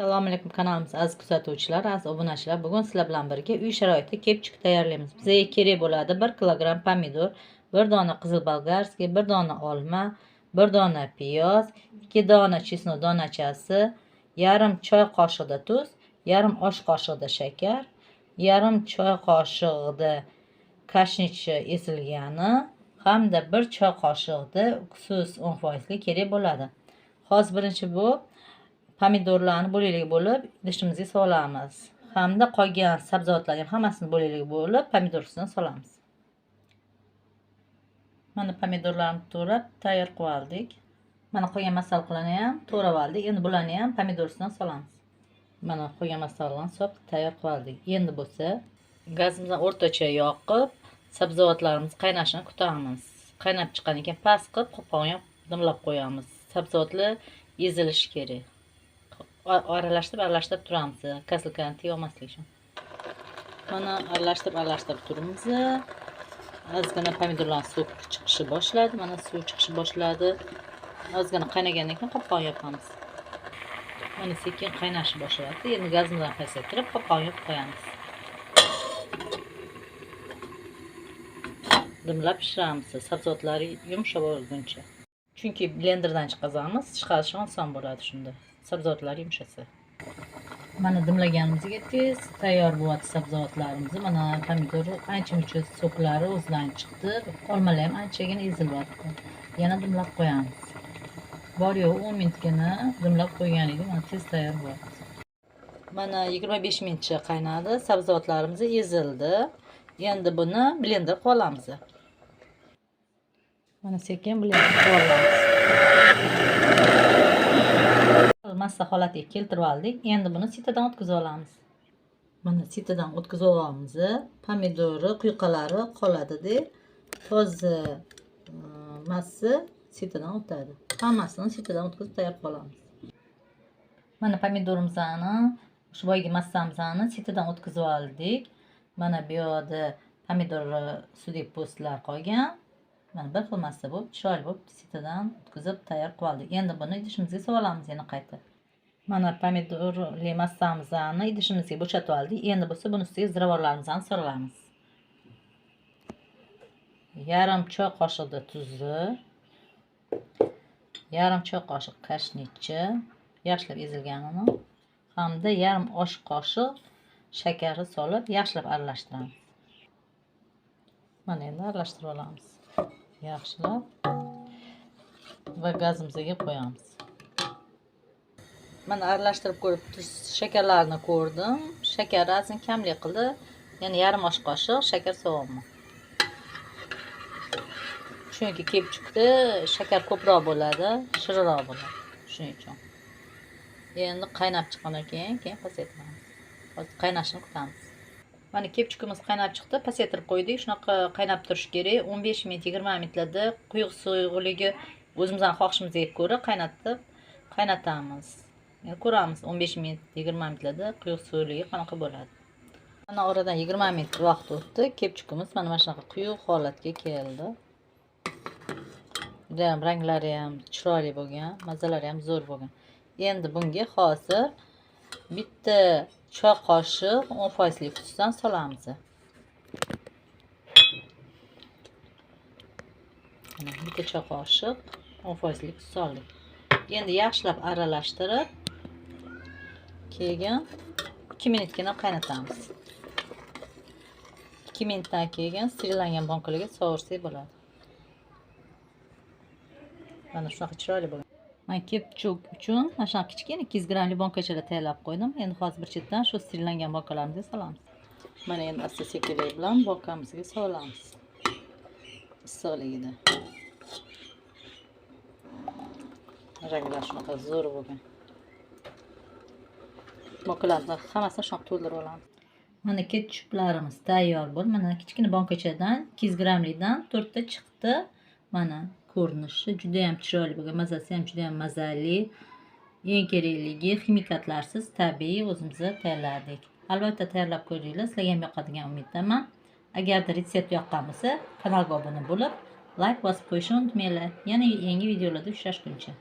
Assalomu alaykum kanalimiz aziz kuzatuvchilar, aziz obunachilar. Bugun sizlar bilan birga uy sharoitida kepchuk tayyorlaymiz. Bizga kerak bo'ladi 1 kilogramm pomidor, 1 dona qizil bolgarskiy, 1 dona olma, 1 dona piyoz, 2 dona chesnok donachasi, yarim choy qoshiqda tuz, yarim osh qoshiqda shakar, yarim choy qoshiqda kashnichi ezilgani hamda 1 choy qoshiqda uksus 10% kerak bo'ladi. Hozir birinchi bu pomidorlarni bo'lakli bo'lib idishimizga solamiz. Hamda qolgan sabzavotlarni hammasini bo'lakli bo'lib pomidor ustidan solamiz. Mana pomidorlarni to'rab tayyor qilib oldik. Mana qolgan masalliqlarni ham to'rab oldik. Endi bularni ham pomidor ustidan solamiz. Mana qolgan masalliqlarni solib tayyor qilib oldik. Endi bo'lsa gazimizni o'rtacha yoqib, sabzavotlarimiz qaynashini kutamiz. Qaynab chiqqandan keyin past qilib qopqog'iga dimlab qo'yamiz. Sabzavotlar ezilishi kerak. Aralashtirib turamiz. Kasalliklarni tegolmaslik uchun. Mana aralashtirib turamiz. Ozgina pomidorlar suv chiqishi boshladi. Mana suv chiqishi boshladi. Ozgina qaynagandan keyin qopqog'iga yopamiz. Mana sekin qaynashi boshladi. Endi gazimizni pasaytirib qopqog'iga yopib qo'yamiz. Dimlab pishiramiz. Sabzavotlari yumshoq bo'lguncha. Chunki blenderdan chiqazamiz, chiqarishi oson bo'ladi shunda. Sabzavotlar yumshasa. Mana dimlaganimizga tez tayyor bo'ladi sabzavotlarimiz. Mana pomidor ancha-muncha so'klari o'zidan chiqdi. Olmalar ham anchagina ezilyapti. Yana dimlab qo'yamiz. Bor yo'q 10 minutgina dimlab qo'ygan edim. Mana tez tayyor bo'ladi. Mana 25 minutcha qaynadi. Sabzavotlarimiz ezildi. Endi buni blender qilib olamiz. Mana sekin blender qilib olamiz. Massa holatiga keltirib oldik. Endi buni sitadan o'tkazib olamiz. Mana sitadan o'tkazib olamiz. Pomidori quyqalari qoladi-da. Toza massa sitadan o'tadi. Hammasini sitadan o'tkazib tayyor qilib olamiz. Mana pomidorimizni, shu boyagi massamizni sitadan o'tkazib oldik. Mana bu yerda pomidor sudek postlar qolgan. Mana bir xil massa bo'lib, chiroyli bo'lib sitadan o'tkazib tayyor qilib oldik. Endi buni idishimizga solib olamiz yana qayta. Mana pomidorli massamizni idishimizga bo'shatib oldik. Endi bo'lsa buni ustiga ziravorlarimizni solamiz. Yarim choy qoshiqda tuzni, yarim choy qoshiq kashnichi, yaxshilab ezilganini, hamda yarim osh qoshiq shakari solib yaxshilab aralashtiramiz. Mana endi aralashtirib olamiz. Yaxshilab va gazimizga qo'yamiz. Mana aralashtirib ko'rib shakarlarni ko'rdim. Shakar azin kamlik qildi. Ya'ni yarim osh qoshiq shakar so'raman. Chunki kepchukda shakar ko'proq bo'ladi, shirinroq bo'ladi. Shuning uchun. Endi qaynab chiqqandan keyin pasaytiramiz. Hozir qaynashini kutamiz. Mana kepchukimiz qaynab chiqdi, pasaytirib qo'ydik. Shunaqa qaynab turish kerak. 15 minut, 20 minutlarda quyuq suyuqligi o'zimizning xohishimizga ko'ra qaynatamiz. Yani ko'ramiz 15 minut, 20 minutlarda quyuq suyuqligi qanaqa bo'ladi. Mana oradan 20 minut vaqt o'tdi. Kepchukimiz mana shunaqa quyuq holatga keldi. Judayam ranglari ham chiroyli bo'lgan, mazalari ham zo'r bo'lgan. Endi bunga hozir bitta choy qoshiq 10% tuzdan solamiz. Bitta choy qoshiq 10% tuz soldik. Endi yaxshilab aralashtirib, keyin 2 minutgina qaynatamiz. 2 minutdan keyin sterillangan bankalarga sovursak bo'ladi. Mana shunaqa chiroyli bo'lgan. Men kepchuk uchun mana shunaqa kichkina 200 grammli bankachalar tayyorlab qo'ydim. Endi hozir bir chetdan shu sterillangan bankalarimizga solamiz. Mana endi asta-sekinlik bilan bankamizga solamiz. Issiqligida. Ranglar shunaqa zo'r bo'lgan. Bankalarni hammasini shunaqa to'ldirib olamiz. Mana ketchuplarimiz tayyor bo'ldi. Mana kichkina bankachadan 200 grammlidan 4 ta chiqdi. Mana ko'rinishi juda ham chiroyli bo'lgan, mazasi ham juda ham mazali. Eng kerakligi ximikatlarsiz tabiiy o'zimizga tayyorladik. Albatta tayyorlab ko'ringlar, sizlarga ham yoqadigan umiddaman. Agarda retsept yoqqan bo'lsa, kanalga obuna bo'lib, like bosib qo'yishni unutmanglar. Yana yangi videolarda uchrashguncha.